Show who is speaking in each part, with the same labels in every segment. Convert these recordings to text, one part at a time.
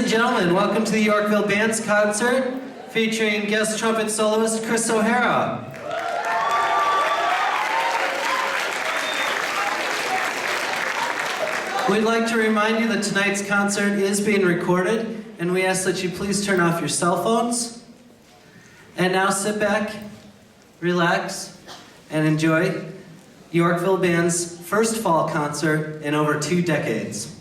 Speaker 1: gentlemen, welcome to the Yorkville Band's concert featuring guest trumpet soloist Chris O'Hara. We'd like to remind you that tonight's concert is being recorded, and we ask that you please turn off your cell phones. And now sit back, relax, and enjoy Yorkville Band's first fall concert in over 2 decades.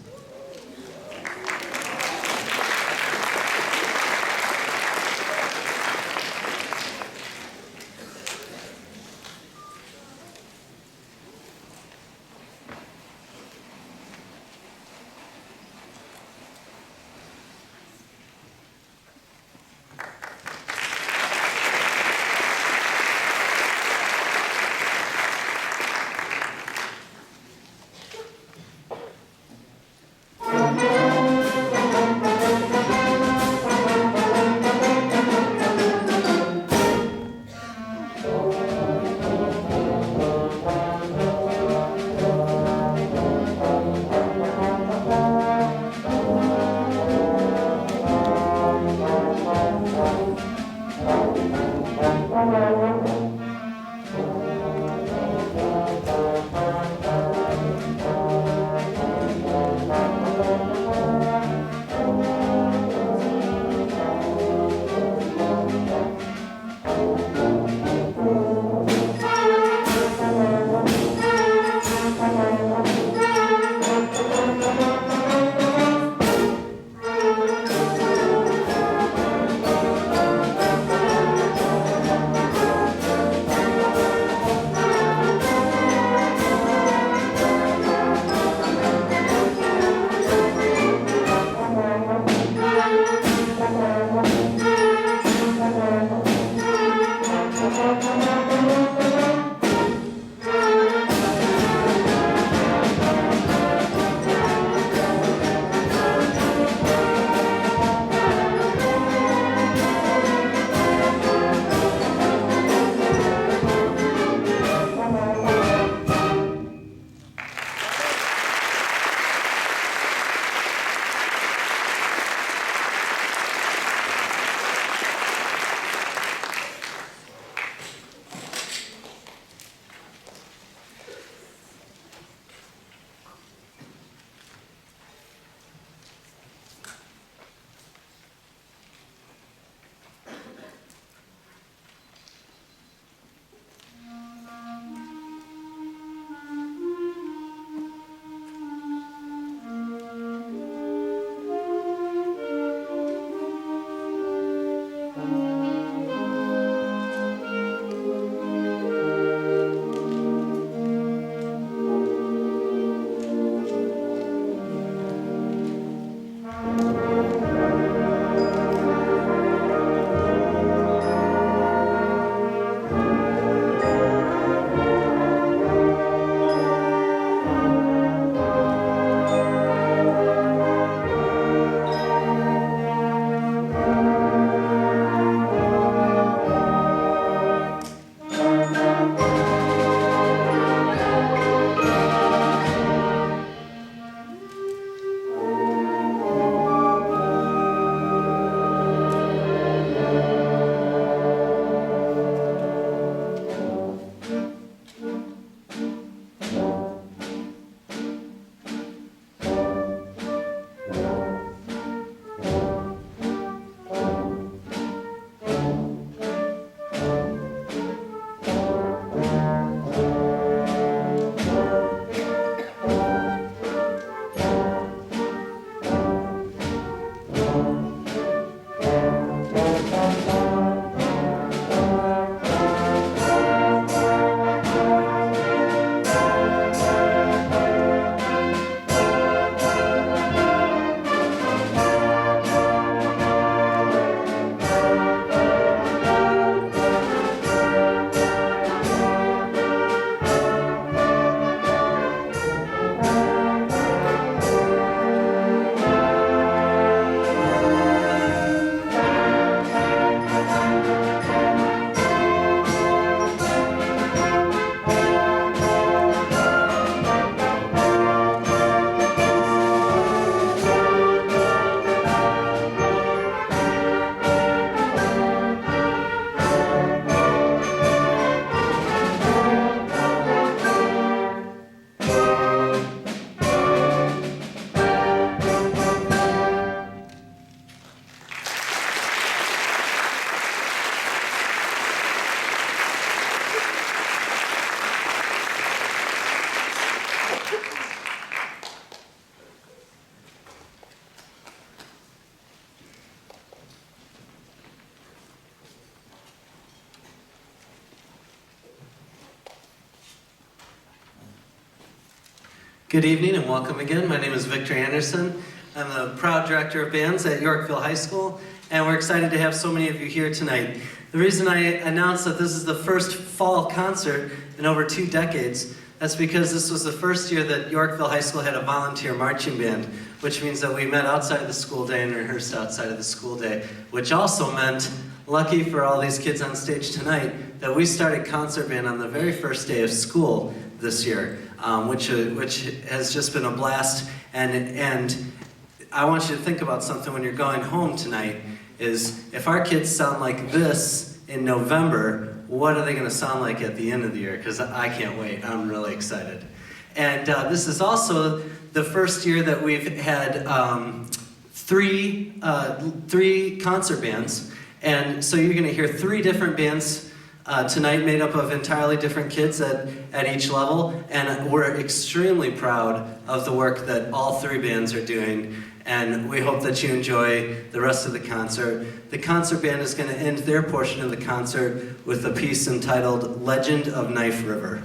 Speaker 1: Good evening and welcome again. My name is Victor Anderson. I'm the proud director of bands at Yorkville High School, and we're excited to have so many of you here tonight. The reason I announced that this is the first fall concert in over 2 decades, that's because this was the first year that Yorkville High School had a volunteer marching band, which means that we met outside of the school day and rehearsed outside of the school day, which also meant, lucky for all these kids on stage tonight, that we started concert band on the very first day of school this year, which has just been a blast. And I want you to think about something when you're going home tonight, is if our kids sound like this in November, what are they going to sound like at the end of the year? Because I can't wait. I'm really excited. And this is also the first year that we've had three concert bands. And so you're going to hear 3 different bands tonight, made up of entirely different kids at each level, and we're extremely proud of the work that all 3 bands are doing, and we hope that you enjoy the rest of the concert. The concert band is going to end their portion of the concert with a piece entitled Legend of Knife River.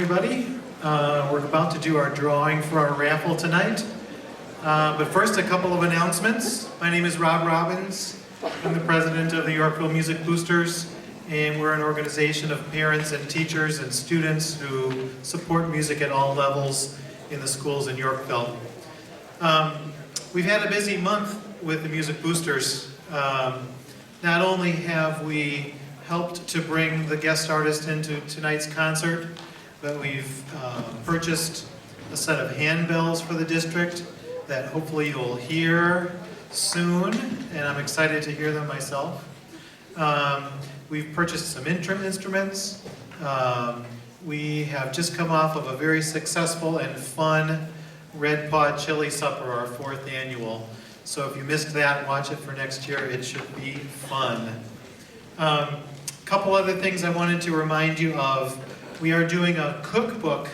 Speaker 2: everybody. We're about to do our drawing for our raffle tonight. But first, a couple of announcements. My name is Rob Robbins. I'm the president of the Yorkville Music Boosters, and we're an organization of parents and teachers and students who support music at all levels in the schools in Yorkville. We've had a busy month with the Music Boosters. Not only have we helped to bring the guest artist into tonight's concert, but we've purchased a set of handbells for the district that hopefully you'll hear soon, and I'm excited to hear them myself. We've purchased some instruments. We have just come off of a very successful and fun Red Paw Chili Supper, our 4th annual. So if you missed that, watch it for next year. It should be fun. Couple other things I wanted to remind you of. We are doing a cookbook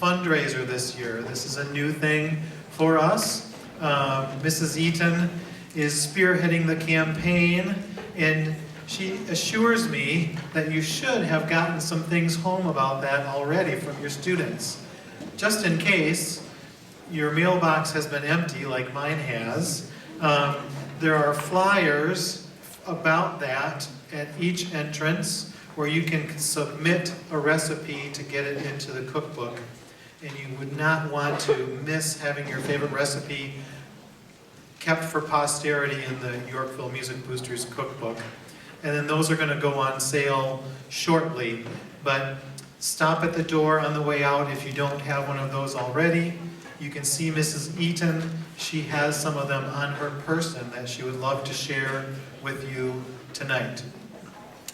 Speaker 2: fundraiser this year. This is a new thing for us. Mrs. Eaton is spearheading the campaign, and she assures me that you should have gotten some things home about that already from your students. Just in case your mailbox has been empty like mine has, there are flyers about that at each entrance where you can submit a recipe to get it into the cookbook. And you would not want to miss having your favorite recipe kept for posterity in the Yorkville Music Boosters cookbook. And then those are going to go on sale shortly. But stop at the door on the way out if you don't have one of those already. You can see Mrs. Eaton. She has some of them on her person that she would love to share with you tonight.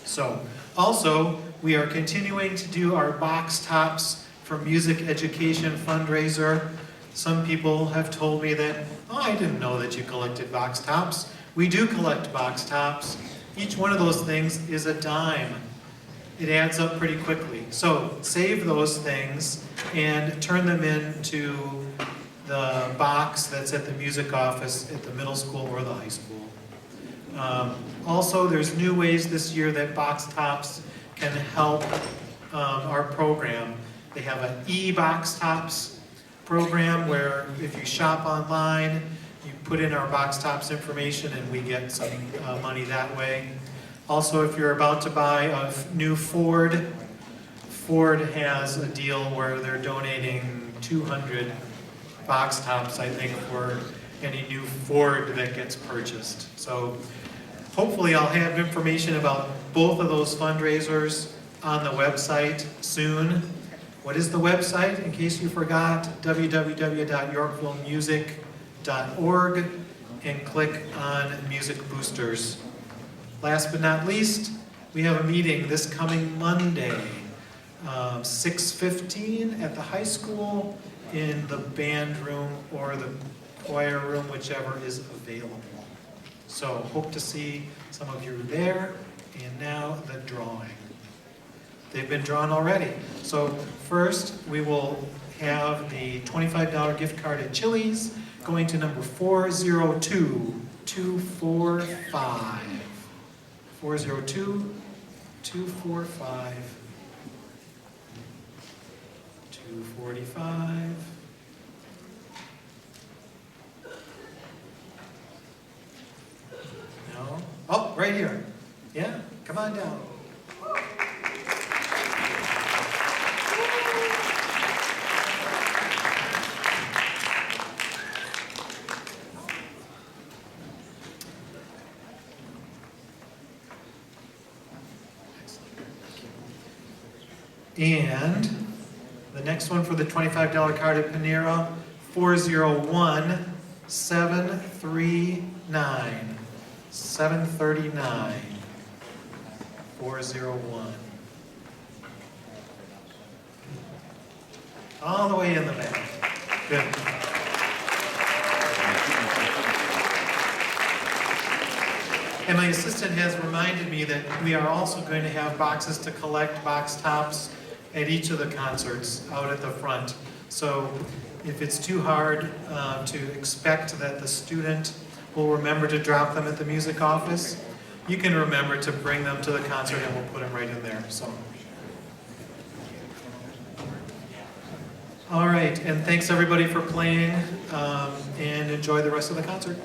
Speaker 2: So, also, we are continuing to do our box tops for music education fundraiser. Some people have told me that, oh, I didn't know that you collected box tops. We do collect box tops. Each one of those things is a dime. It adds up pretty quickly. So save those things and turn them into the box that's at the music office at the middle school or the high school. Also, there's new ways this year that box tops can help our program. They have an e-box tops program where if you shop online, you put in our box tops information and we get some money that way. Also, if you're about to buy a new Ford has a deal where they're donating 200 box tops, I think, for any new Ford that gets purchased. So hopefully I'll have information about both of those fundraisers on the website soon. What is the website, in case you forgot? www.yorkvillemusic.org, and click on Music Boosters. Last but not least, we have a meeting this coming Monday, 6:15 at the high school in the band room or the choir room, whichever is available. So hope to see some of you there. And now the drawing. They've been drawn already. So first we will have the $25 gift card at Chili's going to number 402-245. 402-245. 245. No? Oh, right here. Yeah, come on down. And the next one for the $25 card at Panera, 401-739. 739. 401. All the way in the back. Good. And my assistant has reminded me that we are also going to have boxes to collect, box tops, at each of the concerts out at the front. So if it's too hard to expect that the student will remember to drop them at the music office, you can remember to bring them to the concert and we'll put them right in there. So All right, and thanks everybody for playing, and enjoy the rest of the concert.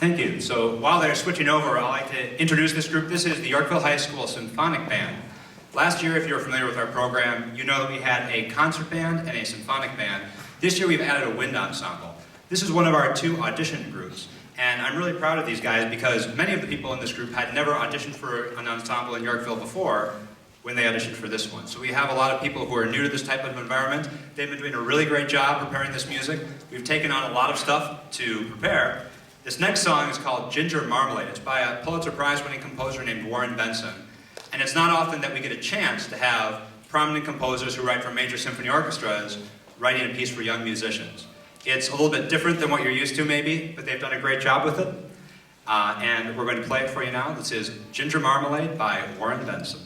Speaker 3: Thank you. So while they're switching over, I'd like to introduce this group. This is the Yorkville High School Symphonic Band. Last year, if you're familiar with our program, you know that we had a concert band and a symphonic band. This year we've added a wind ensemble. This is one of our 2 audition groups. And I'm really proud of these guys because many of the people in this group had never auditioned for an ensemble in Yorkville before when they auditioned for this one. So we have a lot of people who are new to this type of environment. They've been doing a really great job preparing this music. We've taken on a lot of stuff to prepare. This next song is called Ginger Marmalade. It's by a Pulitzer Prize-winning composer named Warren Benson. And it's not often that we get a chance to have prominent composers who write for major symphony orchestras writing a piece for young musicians. It's a little bit different than what you're used to maybe, but they've done a great job with it. And we're going to play it for you now. This is Ginger Marmalade by Warren Benson.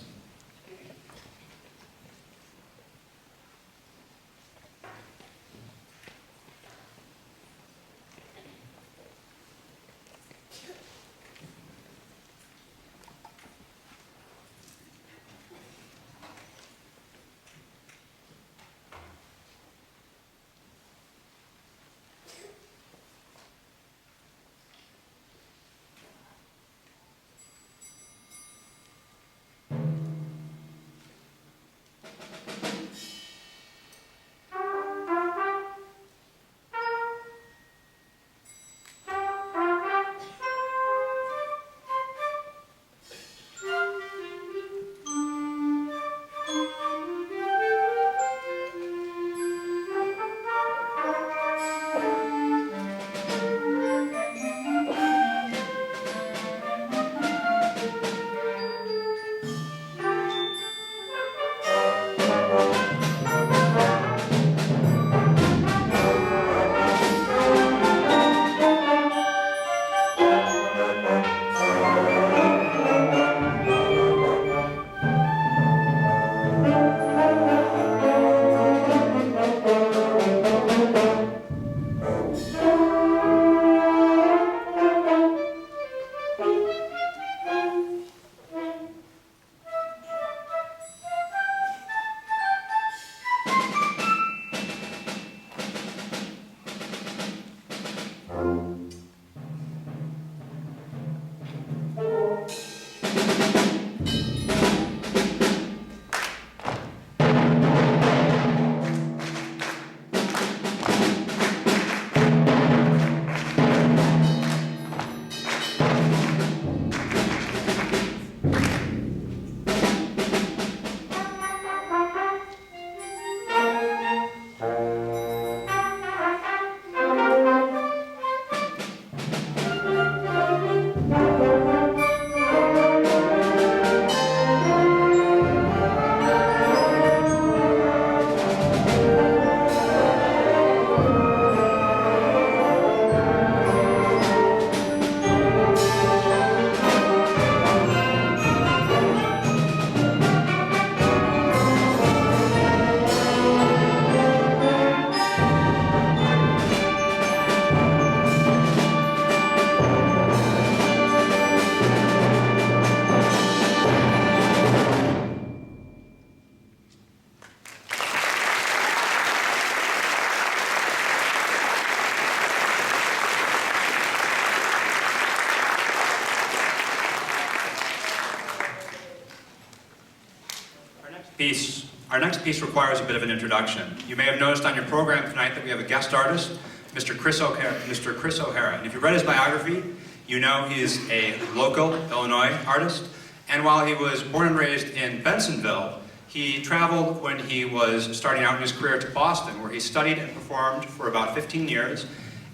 Speaker 3: Our next piece requires a bit of an introduction. You may have noticed on your program tonight that we have a guest artist, Mr. Chris O'Hara. And if you read his biography, you know he is a local Illinois artist. And while he was born and raised in Bensonville, he traveled when he was starting out in his career to Boston, where he studied and performed for about 15 years.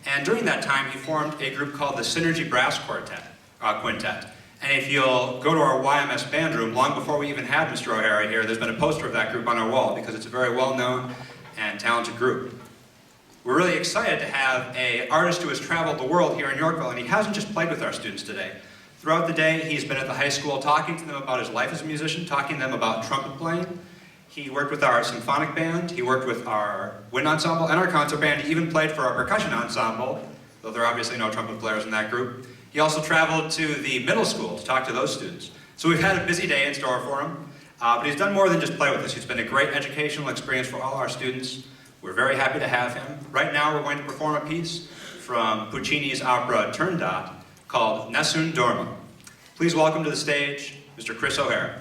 Speaker 3: And during that time, he formed a group called the Synergy Brass Quintet. And if you'll go to our YMS band room, long before we even had Mr. O'Hara here, there's been a poster of that group on our wall because it's a very well-known and talented group. We're really excited to have an artist who has traveled the world here in Yorkville, and he hasn't just played with our students today. Throughout the day, he's been at the high school talking to them about his life as a musician, talking to them about trumpet playing. He worked with our symphonic band, he worked with our wind ensemble and our concert band. He even played for our percussion ensemble, though there are obviously no trumpet players in that group. He also traveled to the middle school to talk to those students. So we've had a busy day in store for him, but he's done more than just play with us. He's been a great educational experience for all our students. We're very happy to have him. Right now we're going to perform a piece from Puccini's opera Turandot, called Nessun Dorma. Please welcome to the stage, Mr. Chris O'Hara.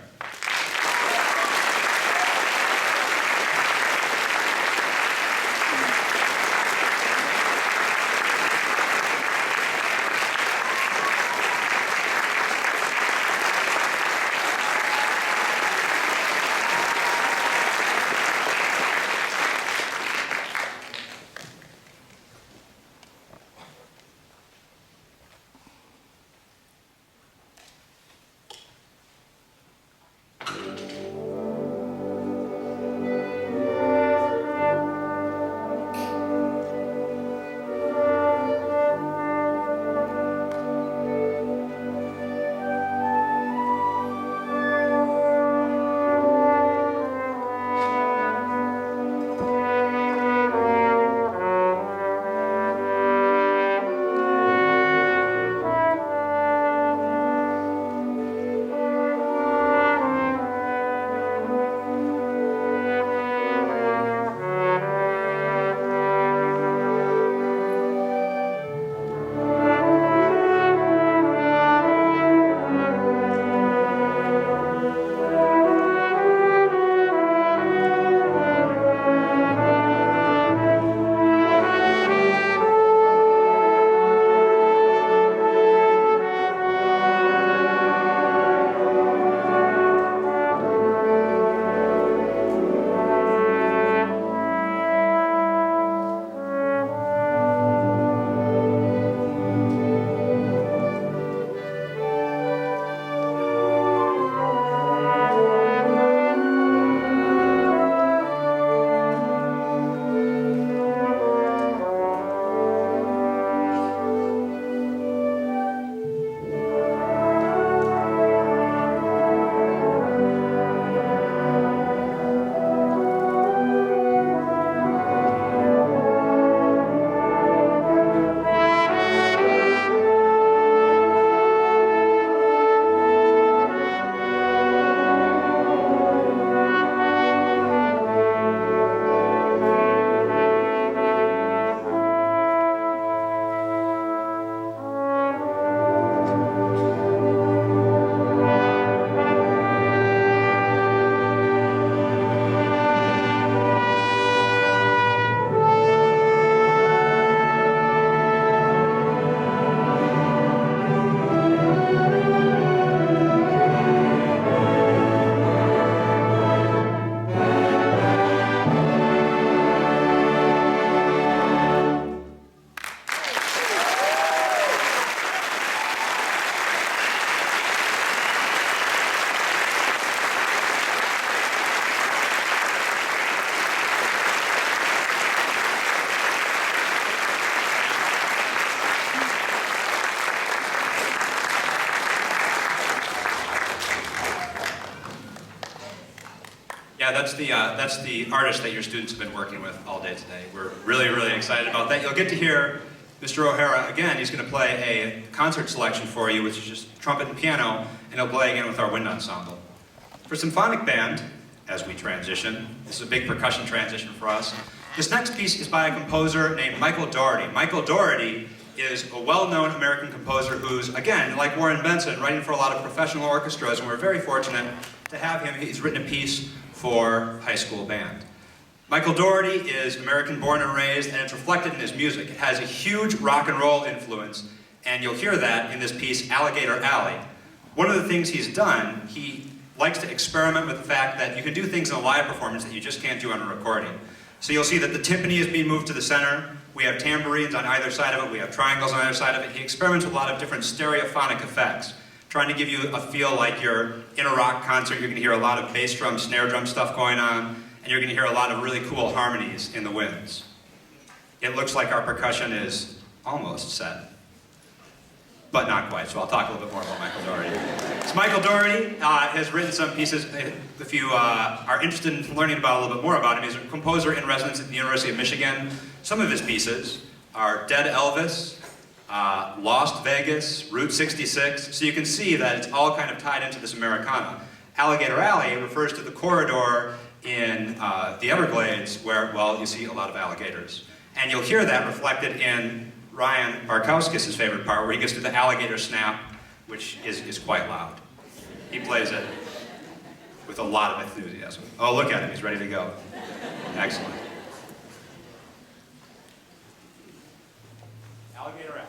Speaker 3: Yeah, that's the artist that your students have been working with all day today. We're really, really excited about that. You'll get to hear Mr. O'Hara again. He's going to play a concert selection for you, which is just trumpet and piano, and he'll play again with our wind ensemble. For symphonic band, as we transition, this is a big percussion transition for us. This next piece is by a composer named Michael Dougherty. Michael Dougherty is a well-known American composer who's, again, like Warren Benson, writing for a lot of professional orchestras, and we're very fortunate to have him. He's written a piece for high school band. Michael Dougherty is American born and raised, and it's reflected in his music. It has a huge rock and roll influence, and you'll hear that in this piece, Alligator Alley. One of the things he's done, he likes to experiment with the fact that you can do things in a live performance that you just can't do on a recording. So you'll see that the timpani is being moved to the center. We have tambourines on either side of it. We have triangles on either side of it. He experiments with a lot of different stereophonic effects, trying to give you a feel like you're in a rock concert. You're going to hear a lot of bass drum, snare drum stuff going on, and you're going to hear a lot of really cool harmonies in the winds. It looks like our percussion is almost set, but not quite, so I'll talk a little bit more about Michael Dougherty. So Michael Dougherty has written some pieces. If you are interested in learning about a little bit more about him, he's a composer in residence at the University of Michigan. Some of his pieces are Dead Elvis, Lost Vegas, Route 66, so you can see that it's all kind of tied into this Americana. Alligator Alley refers to the corridor in the Everglades where, well, you see a lot of alligators. And you'll hear that reflected in Ryan Barkowskis' favorite part, where he gets to the alligator snap, which is quite loud. He plays it with a lot of enthusiasm. Oh, look at him, he's ready to go. Excellent. Alligator rap.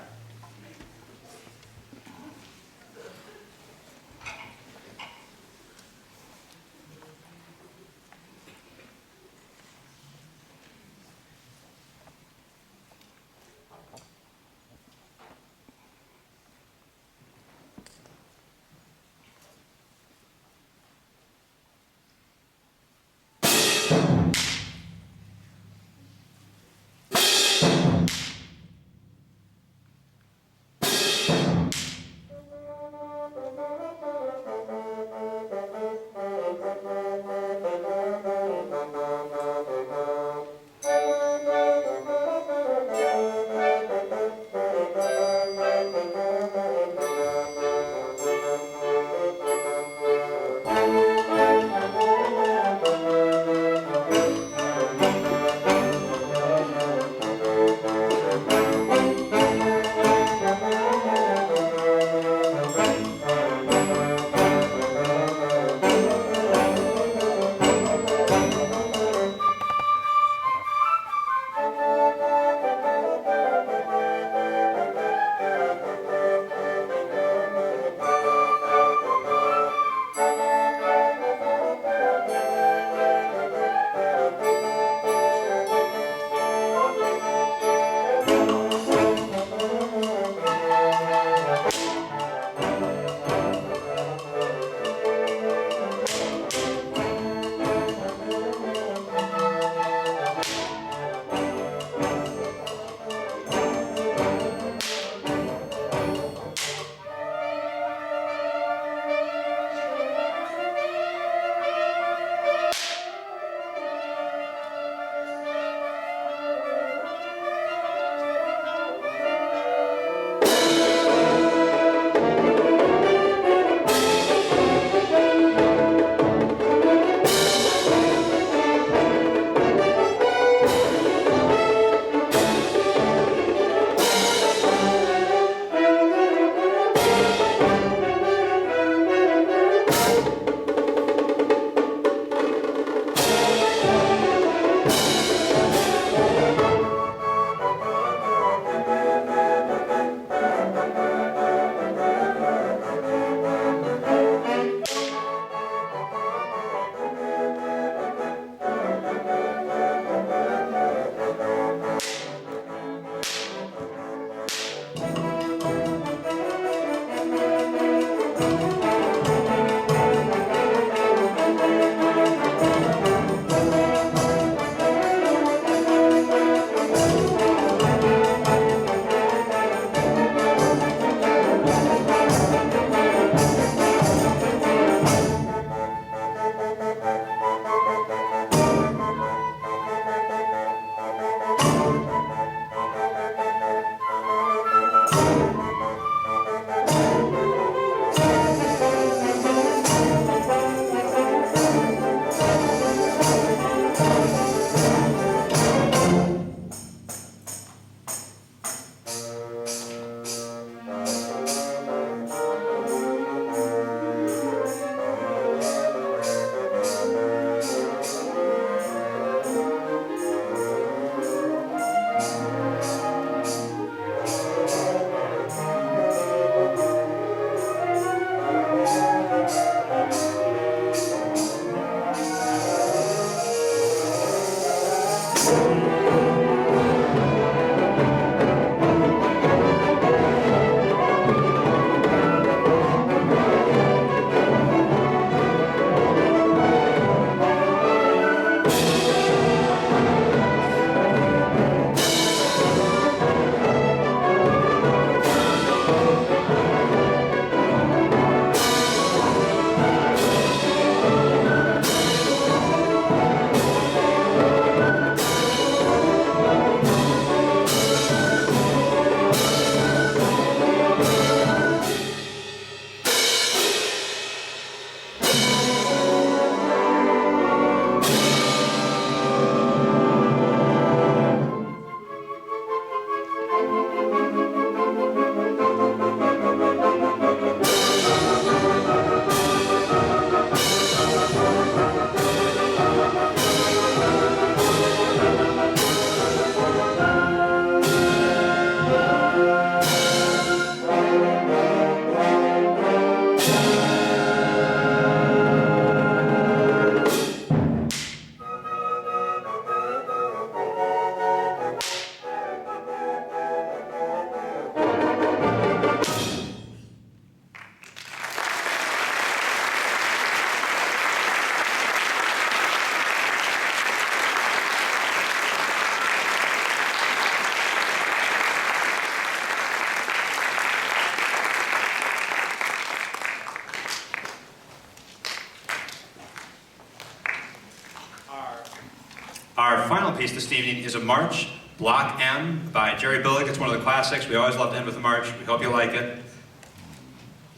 Speaker 3: piece this evening is a march, Block M by Jerry Billig. It's one of the classics. We always love to end with a march. We hope you like it.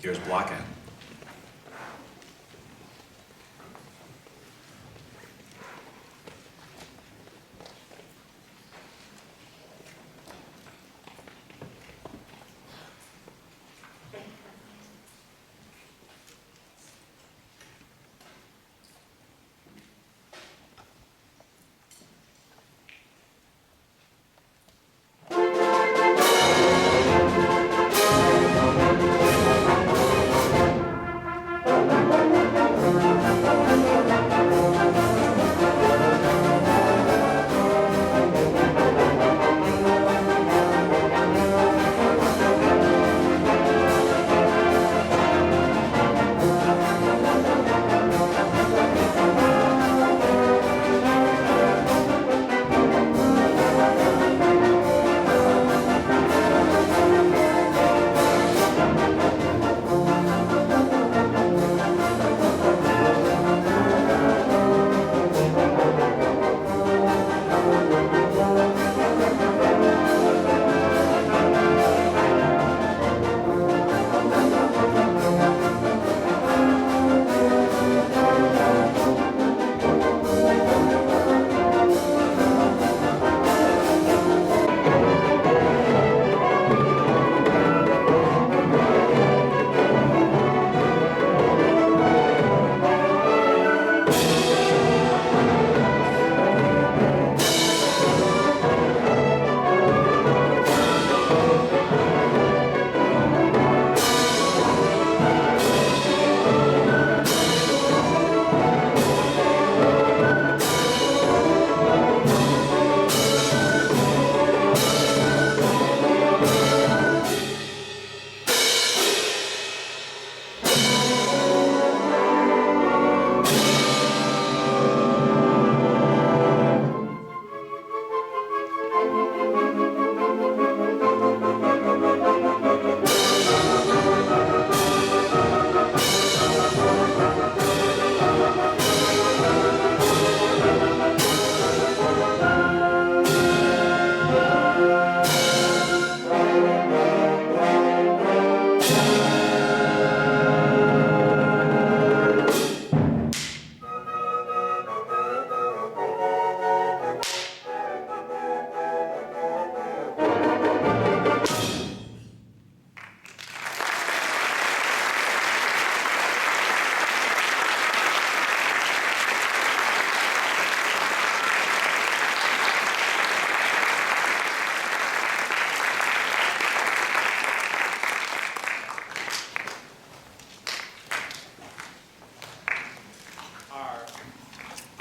Speaker 3: Here's Block M.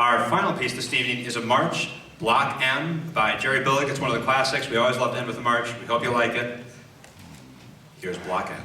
Speaker 3: Our final piece this evening is a march, Block M by Jerry Billig. It's one of the classics. We always love to end with a march. We hope you like it. Here's Block M.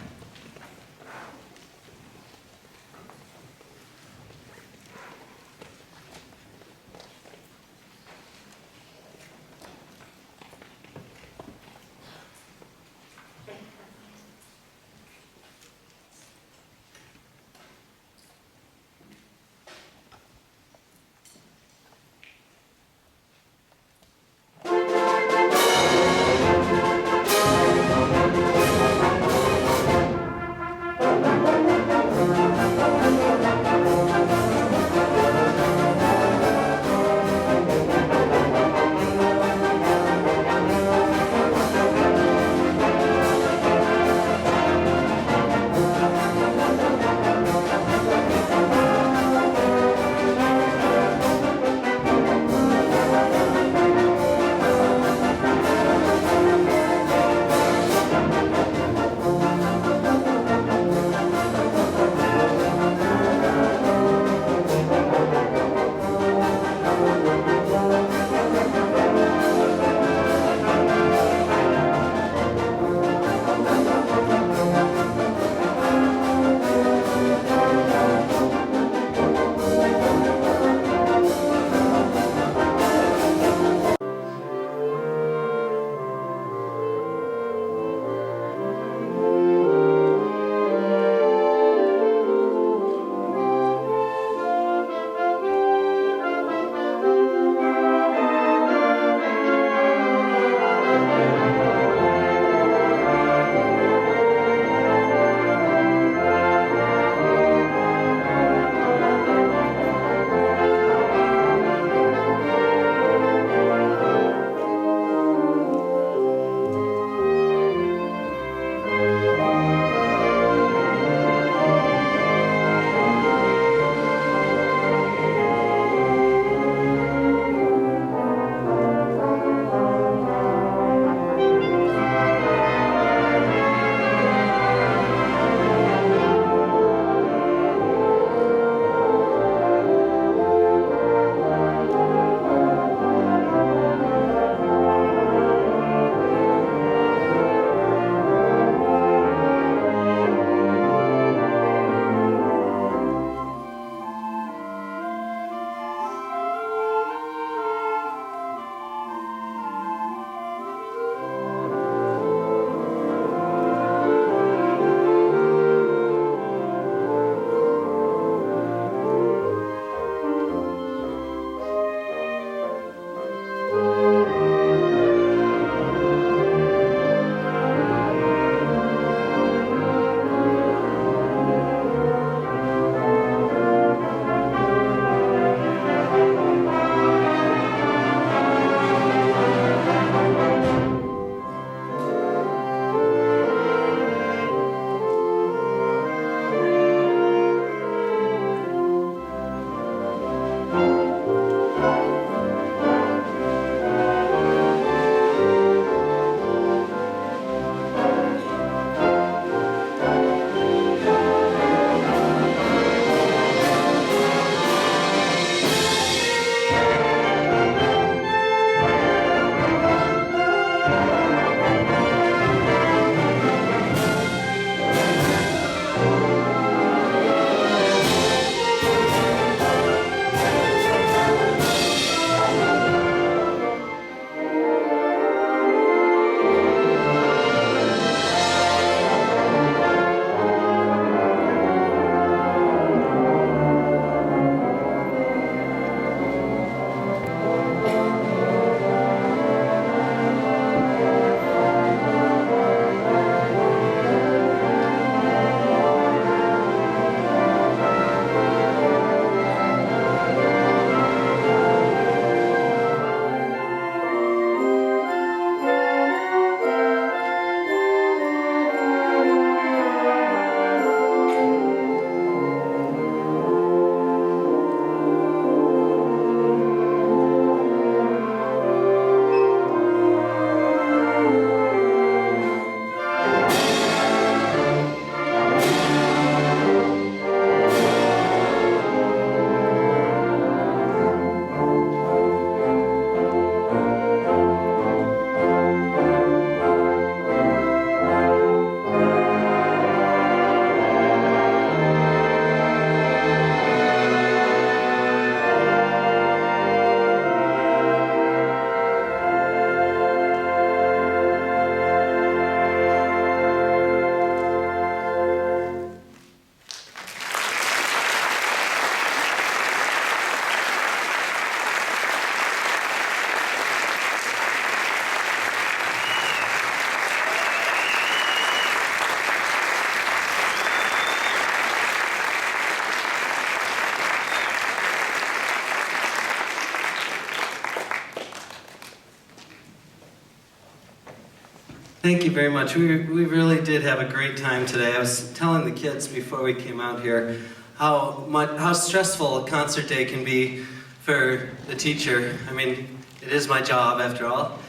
Speaker 1: Thank you very much. We really did have a great time today. I was telling the kids before we came out here how stressful a concert day can be for the teacher. I mean, it is my job after all.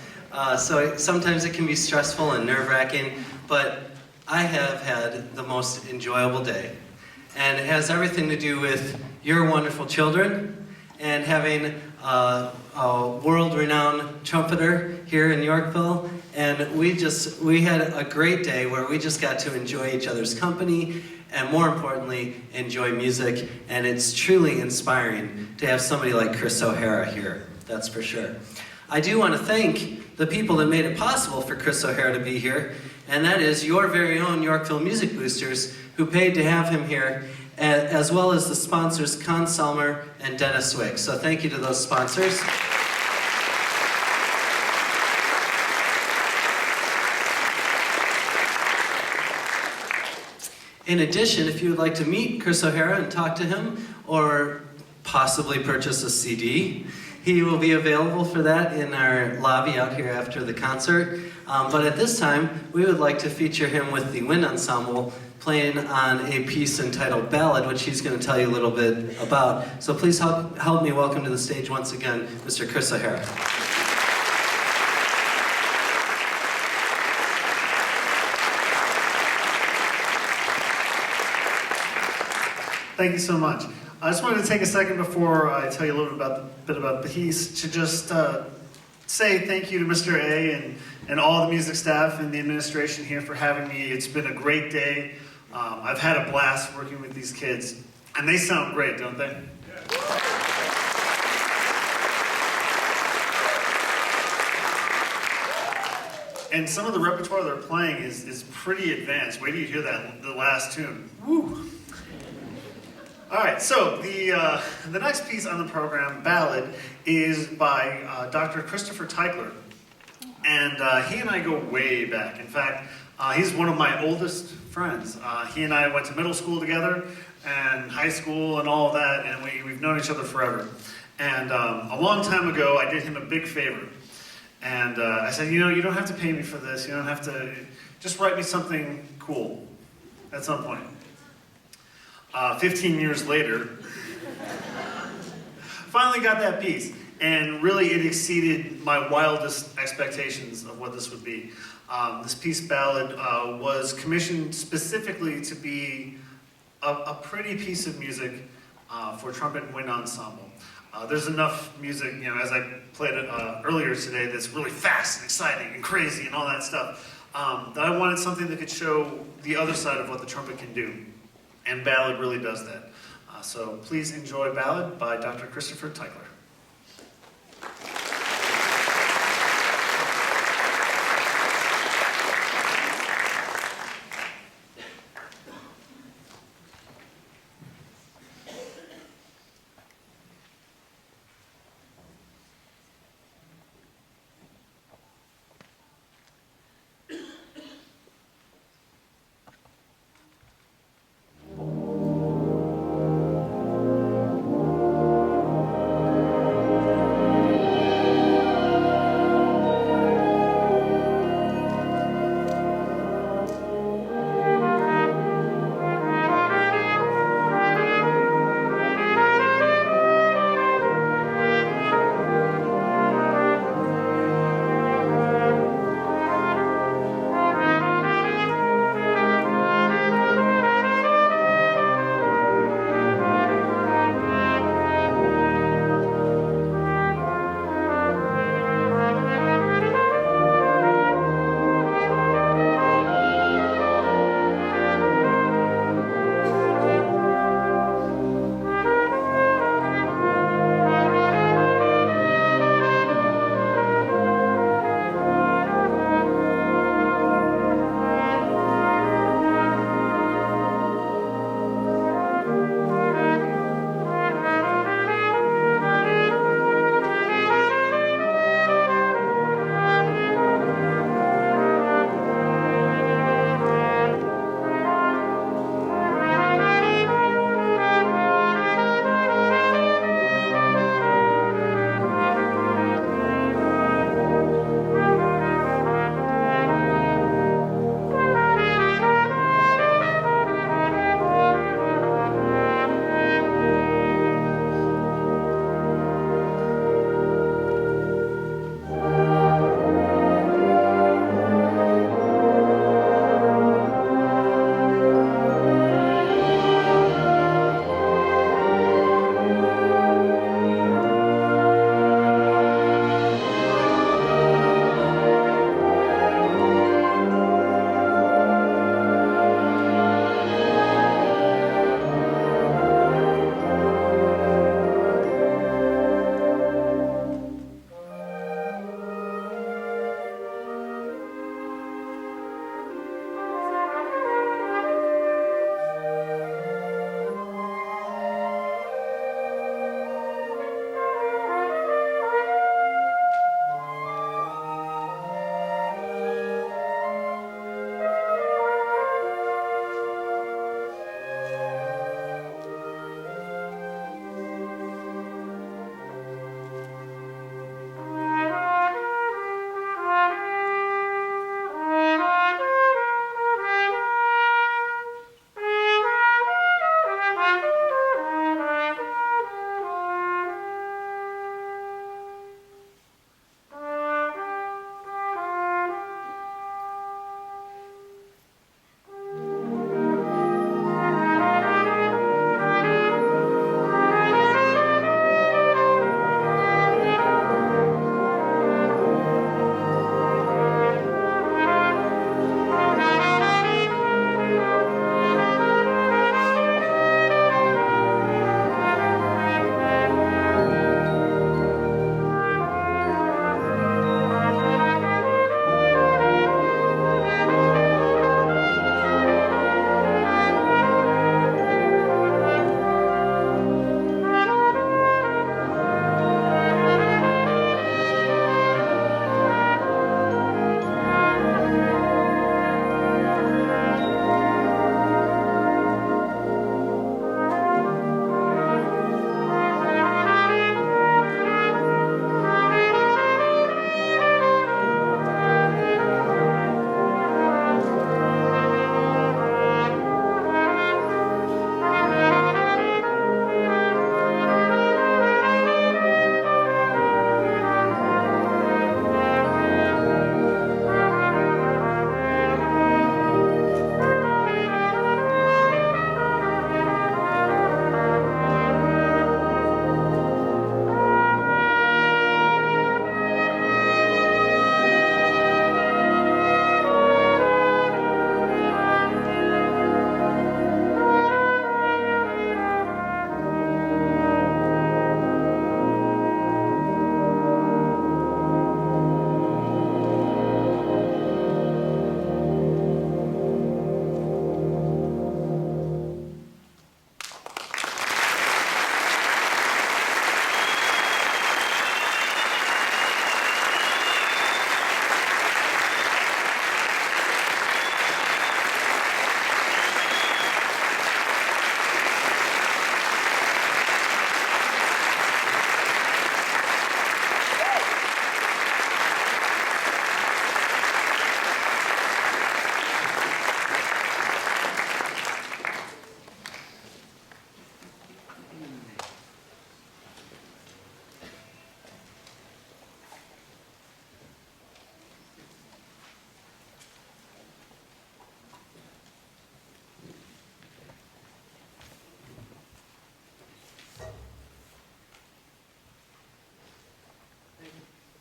Speaker 1: So sometimes it can be stressful and nerve-wracking, but I have had the most enjoyable day. And it has everything to do with your wonderful children and having a world-renowned trumpeter here in Yorkville. And we had a great day where we just got to enjoy each other's company and, more importantly, enjoy music. And it's truly inspiring to have somebody like Chris O'Hara here, that's for sure. I do want to thank the people that made it possible for Chris O'Hara to be here, and that is your very own Yorkville Music Boosters, who paid to have him here, as well as the sponsors Con Selmer and Dennis Wick. So thank you to those sponsors. In addition, if you would like to meet Chris O'Hara and talk to him, or possibly purchase a CD, he will be available for that in our lobby out here after the concert. But at this time, we would like to feature him with the Wind Ensemble playing on a piece entitled Ballad, which he's going to tell you a little bit about. So please help me welcome to the stage once again, Mr. Chris O'Hara.
Speaker 4: Thank you so much. I just wanted to take a second before I tell you a little bit about the piece to just say thank you to Mr. A and all the music staff and the administration here for having me. It's been a great day. I've had a blast working with these kids, and they sound great, don't they? And some of the repertoire they're playing is pretty advanced. Wait till you hear the last tune. Woo! All right, so the next piece on the program, Ballad, is by Dr. Christopher Teichler. And he and I go way back. In fact, he's one of my oldest friends. He and I went to middle school together and high school and all of that, and we've known each other forever. And a long time ago, I did him a big favor. And I said, you don't have to pay me for this. You don't have to, just write me something cool at some point. 15 years later, finally got that piece, and really it exceeded my wildest expectations of what this would be. This piece, Ballad, was commissioned specifically to be a pretty piece of music for trumpet and wind ensemble. There's enough music, as I played it earlier today, that's really fast and exciting and crazy and all that stuff, that I wanted something that could show the other side of what the trumpet can do. And Ballad really does that. So please enjoy Ballad by Dr. Christopher Teichler.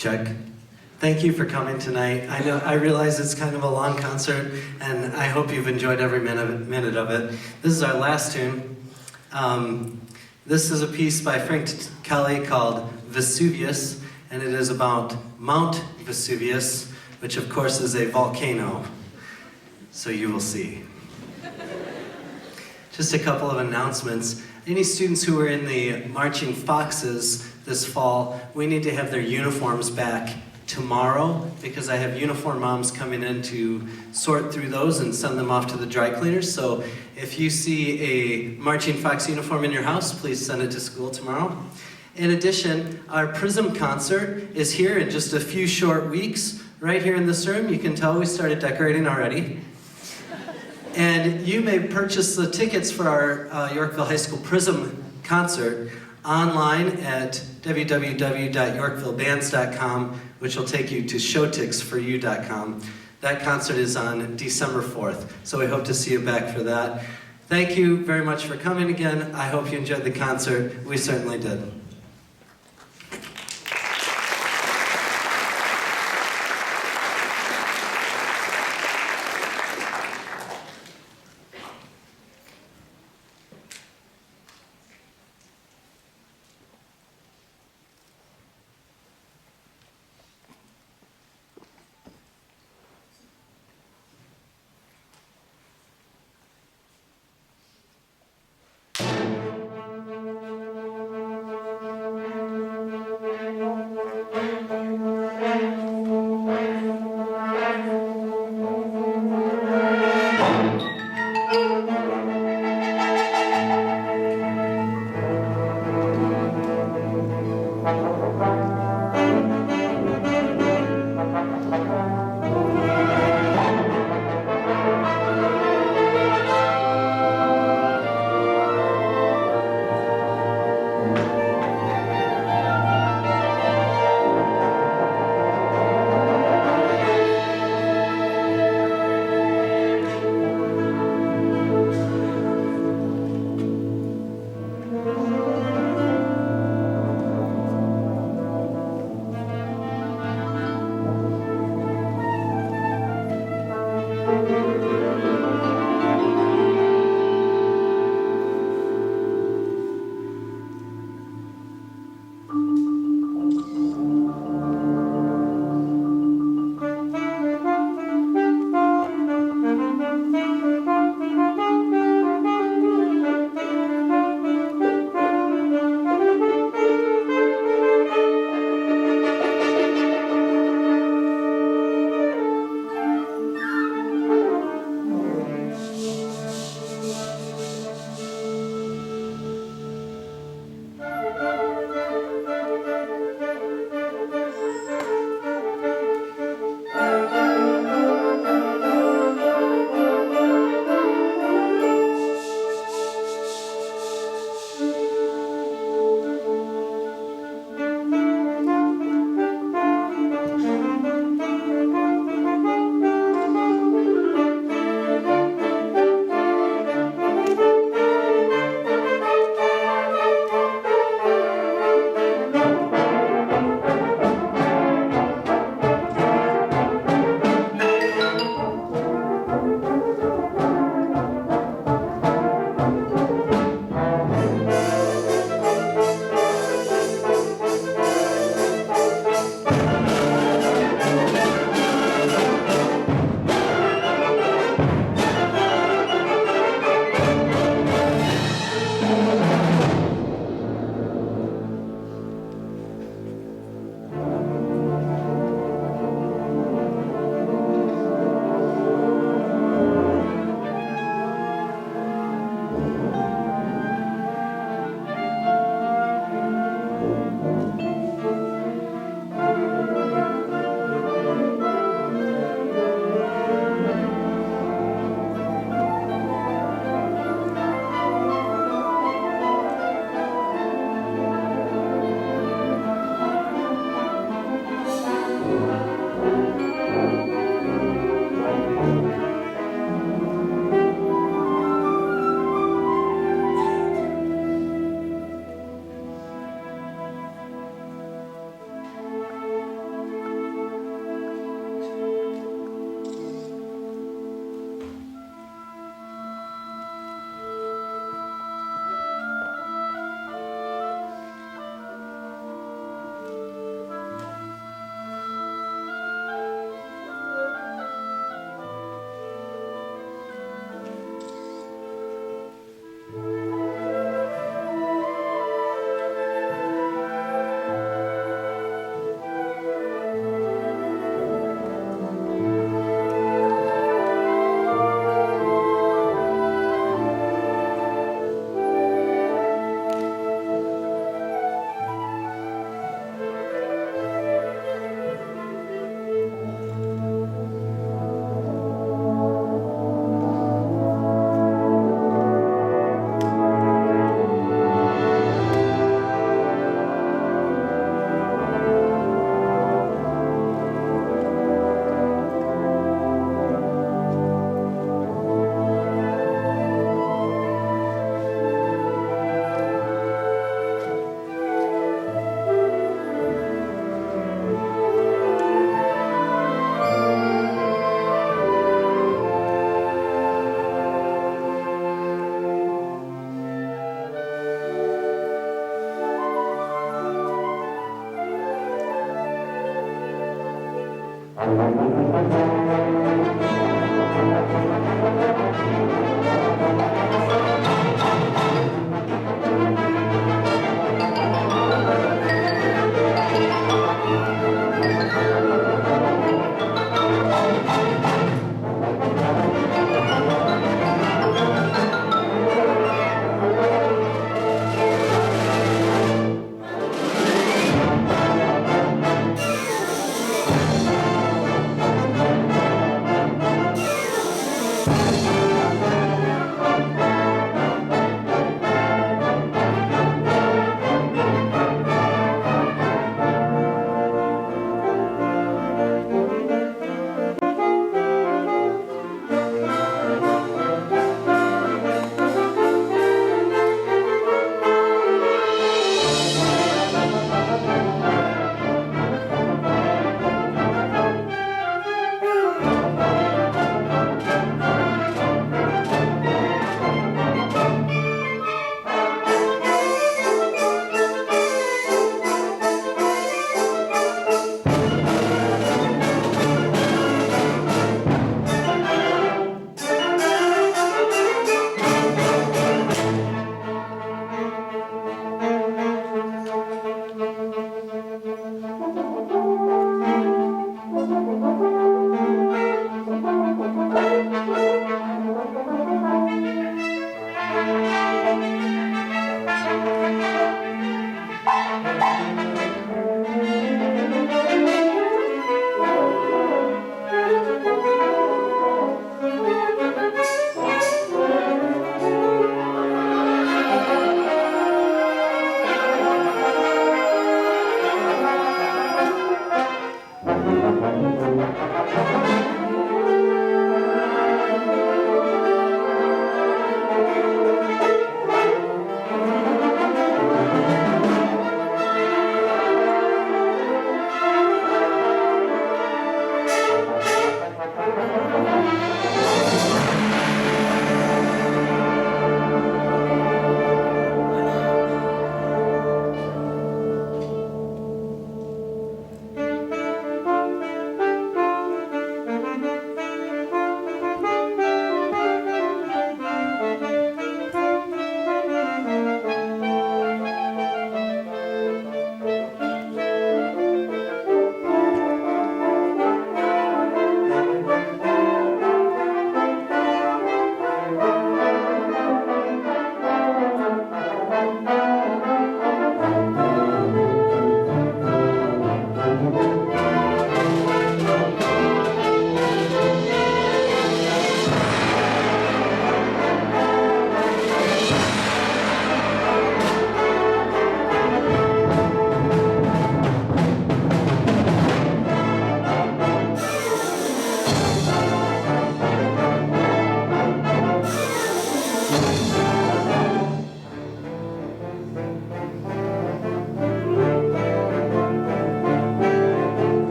Speaker 1: Check. Thank you for coming tonight. I realize it's kind of a long concert, and I hope you've enjoyed every minute of it. This is our last tune. This is a piece by Frank Kelly called Vesuvius, and it is about Mount Vesuvius, which of course is a volcano. So you will see. Just a couple of announcements. Any students who were in the Marching Foxes this fall, we need to have their uniforms back tomorrow because I have uniform moms coming in to sort through those and send them off to the dry cleaners. So if you see a Marching Fox uniform in your house, please send it to school tomorrow. In addition, our Prism concert is here in just a few short weeks, right here in this room. You can tell we started decorating already. And you may purchase the tickets for our Yorkville High School Prism concert online at www.yorkvillebands.com, which will take you to showtixforyou.com. That concert is on December 4th, so we hope to see you back for that. Thank you very much for coming again. I hope you enjoyed the concert. We certainly did.